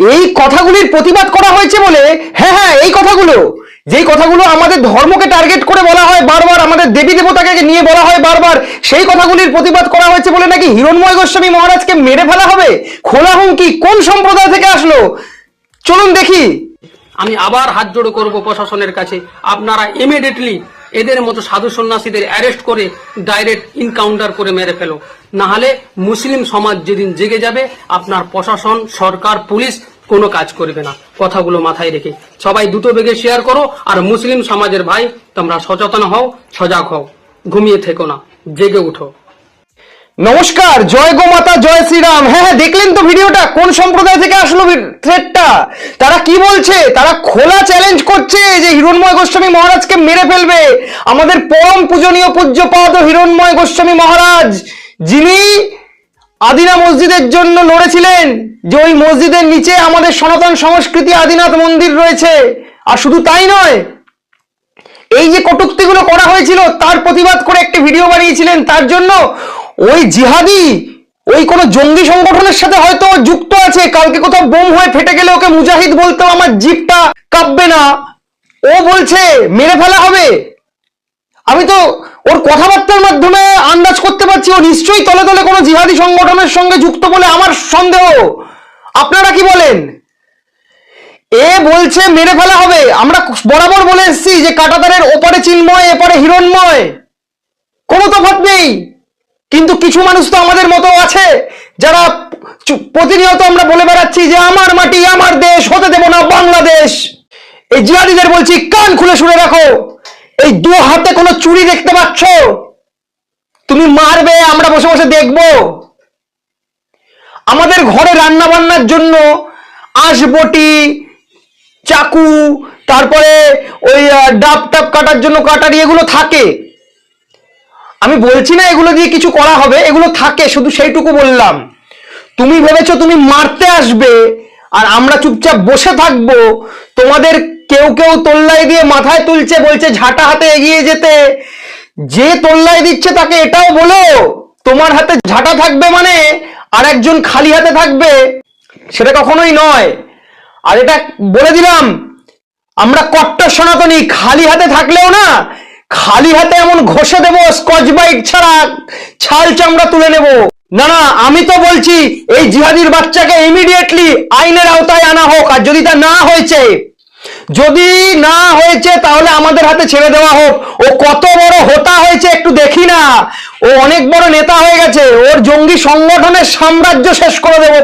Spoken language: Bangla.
এই কথাগুলির প্রতিবাদ করা হয়েছে বলে, হ্যাঁ হ্যাঁ, এই কথাগুলো, যেই কথাগুলো আমাদের ধর্মকে টার্গেট করে বলা হয় বারবার, আমাদের দেবী দেবতাকে নিয়ে বলা হয় বারবার, সেই কথাগুলির প্রতিবাদ করা হয়েছে বলে নাকি হিরণময় গোস্বামী মহারাজকে মেরে ফেলা হবে। খোলা হুমকি কোন সম্প্রদায় থেকে আসলো, চলুন দেখি। আমি আবার হাত জোড়ো করব প্রশাসনের কাছে, আপনারা ইমিডিয়েটলি এদের মতো সাধু সন্ন্যাসীদের অ্যারেস্ট করে ডাইরেক্ট ইনকাউন্টার করে মেরে ফেলো, না হলে মুসলিম সমাজ যেদিন জেগে যাবে আপনার প্রশাসন, সরকার, পুলিশ কোনো কাজ করবে না। কথাগুলো মাথায় রেখে সবাই দ্রুত বেগে শেয়ার করো। আর মুসলিম সমাজের ভাই, তোমরা সচেতন হও, সজাগ হও, ঘুমিয়ে থেকো না, জেগে উঠো। নমস্কার, জয় গো মাতা, জয় শ্রীরাম। হ্যাঁ হ্যাঁ, দেখলেন তো ভিডিওটা, কোন সম্প্রদায় থেকে আসলো থ্রেটটা। তারা কি বলছে, তারা খোলা চ্যালেঞ্জ করছে যে হিরণময় গোস্বামী মহারাজকে মেরে ফেলবে। আমাদের পরম পূজনীয় পূজ্যপাদ হিরণময় গোস্বামী মহারাজ, যিনি আদিনা মসজিদের জন্য লড়েছিলেন, যে ওই মসজিদের নিচে আমাদের সনাতন সংস্কৃতি আদিনাথ মন্দির রয়েছে। আর শুধু তাই নয়, এই যে কটূক্তিগুলো করা হয়েছিল তার প্রতিবাদ করে একটি ভিডিও বানিয়েছিলেন। তার জন্য ওই জিহাদি, ওই কোনো জঙ্গি সংগঠনের সাথে হয়তো যুক্ত আছে, কালকে কোথাও বোম হয়ে ফেটে গেলে ওকে মুজাহিদ বলতেও আমার জিভটা কাঁপবে না। ও বলছে মেরে ফেলা হবে। আমি তো ওর কথাবার্তার মাধ্যমে আন্দাজ করতে পারছি ও নিশ্চয়ই তলে তলে কোনো জিহাদি সংগঠনের সঙ্গে যুক্ত বলে আমার সন্দেহ। আপনারা কি বলেন? এ বলছে মেরে ফেলা হবে। আমরা বরাবর বলে এসেছি যে কাঁটাতারের ওপারে চিন্ময়, এপারে হিরণময়, কোনো তফাৎ নেই। কিন্তু কিছু মানুষ তো আমাদের মতো আছে, যারা প্রতিনিয়ত আমরা বলে বেড়াচ্ছি যে আমার মাটি, আমার দেশ, হতে দেব না বাংলাদেশ। এই জিহাদিদের বলছি, কান খুলে শুনে রাখো। এই দু হাতে কোনো চুরি দেখতে পাচ্ছ? তুমি মারবে, আমরা বসে বসে দেখব। আমাদের ঘরে রান্না বান্নার জন্য আঁশবটি, চাকু, তারপরে ওই ডাব টাব কাটার জন্য কাটারি, এগুলো থাকে। আমি বলছি না এগুলো দিয়ে কিছু করা হবে, এগুলো থাকে, শুধু সেইটুকু বললাম। তুমি ভেবেছো তুমি মারতে আসবে আর আমরা চুপচাপ বসে থাকবো? তোমাদের কেউ কেউ তোল্লাই দিয়ে মাথায় তুলছে, বলছে ঝাঁটা হাতে এগিয়ে যেতে। যে তোল্লাই দিচ্ছে তাকে এটাও বলো তোমার হাতে ঝাঁটা থাকবে মানে আর একজন খালি হাতে থাকবে, সেটা কখনোই নয়। আর এটা বলে দিলাম, আমরা কট্টর সনাতনী, খালি হাতে থাকলেও না, খালি হাতে এমন ঘষে দেব স্কচ বাইট ছাড়া, ছাল চামড়া তুলে নেব। না না, আমি তো বলছি এই জিহাদির বাচ্চাকে ইমিডিয়েটলি আইনের আওতায় আনা হোক। আর যদি তা না হয়েছে, তাহলে আমাদের হাতে ছেড়ে দেওয়া হোক। ও কত বড় হোতা হয়েছে একটু দেখি না। ও অনেক বড় নেতা হয়ে গেছে, ওর জঙ্গি সংগঠনের সাম্রাজ্য শেষ করে দেবো।